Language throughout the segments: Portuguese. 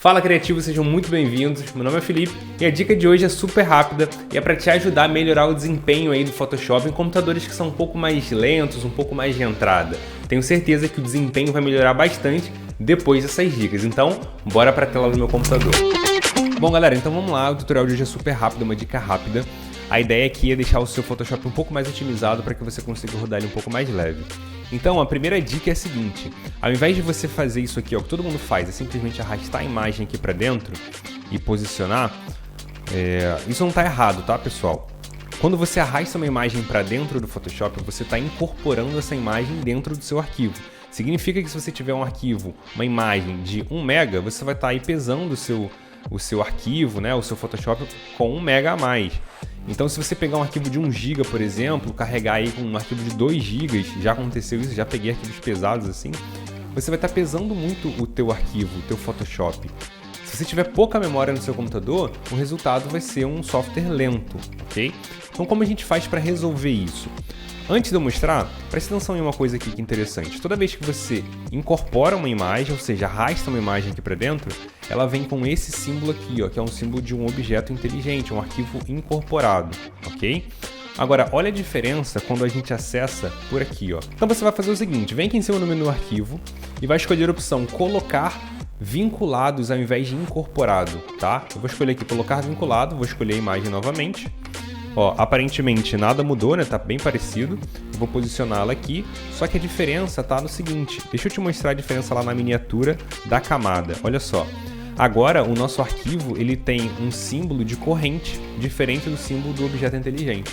Fala criativos, sejam muito bem-vindos. Meu nome é Felipe e a dica de hoje é super rápida e é para te ajudar a melhorar o desempenho aí do Photoshop em computadores que são um pouco mais lentos, um pouco mais de entrada. Tenho certeza que o desempenho vai melhorar bastante depois dessas dicas, então bora para a tela do meu computador. Bom galera, então vamos lá, o tutorial de hoje é super rápido, uma dica rápida. A ideia aqui é deixar o seu Photoshop um pouco mais otimizado para que você consiga rodar ele um pouco mais leve. Então, a primeira dica é a seguinte, ao invés de você fazer isso aqui, ó, que todo mundo faz, é simplesmente arrastar a imagem aqui para dentro e posicionar, isso não está errado, tá pessoal? Quando você arrasta uma imagem para dentro do Photoshop, você está incorporando essa imagem dentro do seu arquivo. Significa que se você tiver um arquivo, uma imagem de 1 MB, você vai estar aí pesando o seu arquivo, né, o seu Photoshop com 1 MB a mais. Então se você pegar um arquivo de 1 GB, por exemplo, carregar aí com um arquivo de 2 GB, já aconteceu isso, já peguei arquivos pesados assim, você vai estar pesando muito o teu arquivo, o teu Photoshop. Se você tiver pouca memória no seu computador, o resultado vai ser um software lento, ok? Então como a gente faz para resolver isso? Antes de eu mostrar, preste atenção em uma coisa aqui que é interessante. Toda vez que você incorpora uma imagem, ou seja, arrasta uma imagem aqui para dentro, ela vem com esse símbolo aqui, ó, que é um símbolo de um objeto inteligente, um arquivo incorporado, ok? Agora, olha a diferença quando a gente acessa por aqui, ó. Então você vai fazer o seguinte, vem aqui em cima no menu arquivo e vai escolher a opção colocar vinculados ao invés de incorporado, tá? Eu vou escolher aqui colocar vinculado, vou escolher a imagem novamente. Ó, aparentemente nada mudou, né? Tá bem parecido. Eu vou posicioná-la aqui, só que a diferença tá no seguinte. Deixa eu te mostrar a diferença lá na miniatura da camada. Olha só. Agora o nosso arquivo ele tem um símbolo de corrente, diferente do símbolo do objeto inteligente.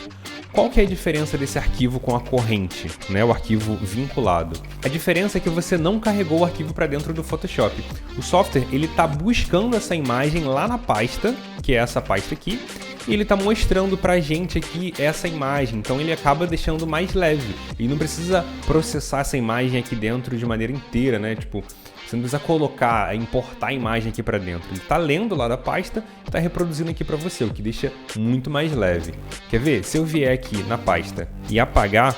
Qual que é a diferença desse arquivo com a corrente, né? O arquivo vinculado? A diferença é que você não carregou o arquivo para dentro do Photoshop. O software ele está buscando essa imagem lá na pasta, que é essa pasta aqui, e ele está mostrando para a gente aqui essa imagem, então ele acaba deixando mais leve. E não precisa processar essa imagem aqui dentro de maneira inteira, né? Tipo, você não precisa colocar, importar a imagem aqui para dentro. Ele está lendo lá da pasta e está reproduzindo aqui para você, o que deixa muito mais leve. Quer ver? Se eu vier aqui na pasta e apagar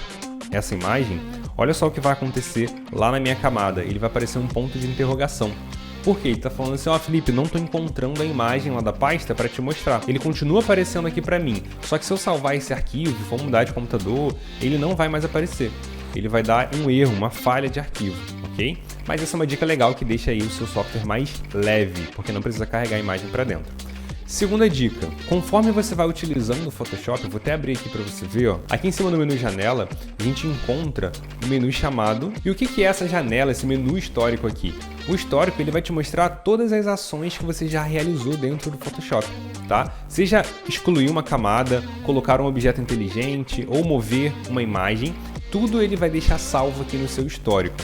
essa imagem, olha só o que vai acontecer lá na minha camada. Ele vai aparecer um ponto de interrogação. Por quê? Ele está falando assim, ó Felipe, não estou encontrando a imagem lá da pasta para te mostrar. Ele continua aparecendo aqui para mim, só que se eu salvar esse arquivo e for mudar de computador, ele não vai mais aparecer. Ele vai dar um erro, uma falha de arquivo, ok? Mas essa é uma dica legal que deixa aí o seu software mais leve, porque não precisa carregar a imagem para dentro. Segunda dica, conforme você vai utilizando o Photoshop, eu vou até abrir aqui para você ver, ó, aqui em cima no menu janela, a gente encontra um menu chamado, e o que é essa janela, esse menu histórico aqui? O histórico ele vai te mostrar todas as ações que você já realizou dentro do Photoshop, tá? Seja excluir uma camada, colocar um objeto inteligente ou mover uma imagem, tudo ele vai deixar salvo aqui no seu histórico.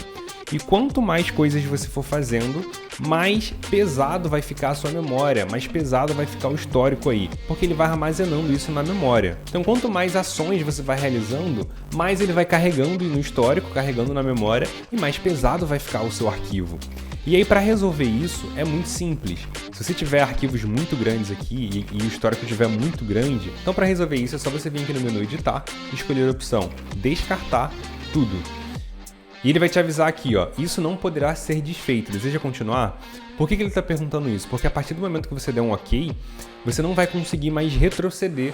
E quanto mais coisas você for fazendo, mais pesado vai ficar a sua memória, mais pesado vai ficar o histórico aí, porque ele vai armazenando isso na memória. Então quanto mais ações você vai realizando, mais ele vai carregando no histórico, carregando na memória, e mais pesado vai ficar o seu arquivo. E aí para resolver isso é muito simples. Se você tiver arquivos muito grandes aqui e o histórico estiver muito grande, então para resolver isso é só você vir aqui no menu editar e escolher a opção descartar tudo. E ele vai te avisar aqui, ó, isso não poderá ser desfeito, deseja continuar? Por que ele está perguntando isso? Porque a partir do momento que você der um OK, você não vai conseguir mais retroceder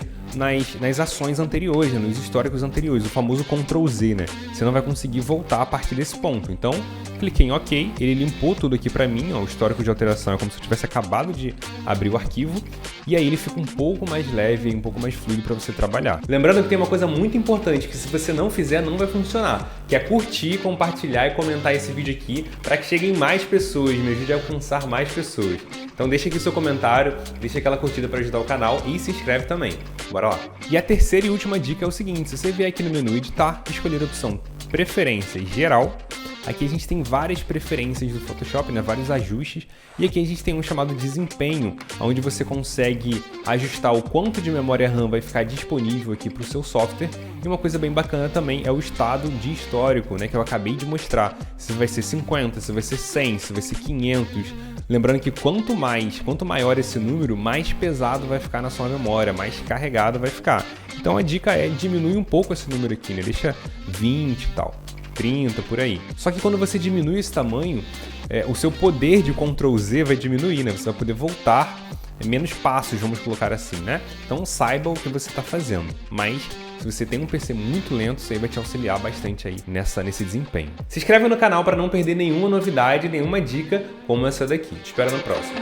nas ações anteriores, né, nos históricos anteriores, o famoso Ctrl Z, né? Você não vai conseguir voltar a partir desse ponto. Então, cliquei em OK, ele limpou tudo aqui para mim, ó, o histórico de alteração é como se eu tivesse acabado de abrir o arquivo, e aí ele fica um pouco mais leve, um pouco mais fluido para você trabalhar. Lembrando que tem uma coisa muito importante, que se você não fizer, não vai funcionar, que é curtir, compartilhar e comentar esse vídeo aqui para que cheguem mais pessoas, me ajude a alcançar mais pessoas. Então deixa aqui seu comentário, deixa aquela curtida para ajudar o canal e se inscreve também. Bora lá! E a terceira e última dica é o seguinte, se você vier aqui no menu editar, escolher a opção preferências geral, aqui a gente tem várias preferências do Photoshop, né, vários ajustes, e aqui a gente tem um chamado desempenho, onde você consegue ajustar o quanto de memória RAM vai ficar disponível aqui para o seu software, e uma coisa bem bacana também é o estado de histórico, né, que eu acabei de mostrar, se vai ser 50, se vai ser 100, se vai ser 500, lembrando que quanto maior esse número, mais pesado vai ficar na sua memória, mais carregado vai ficar. Então a dica é diminuir um pouco esse número aqui, né, deixa 20 e tal. 30, por aí. Só que quando você diminui esse tamanho, o seu poder de Ctrl Z vai diminuir, né? Você vai poder voltar menos passos, vamos colocar assim, né? Então saiba o que você está fazendo. Mas se você tem um PC muito lento, isso aí vai te auxiliar bastante aí nesse desempenho. Se inscreve no canal para não perder nenhuma novidade, nenhuma dica como essa daqui. Te espero no próximo.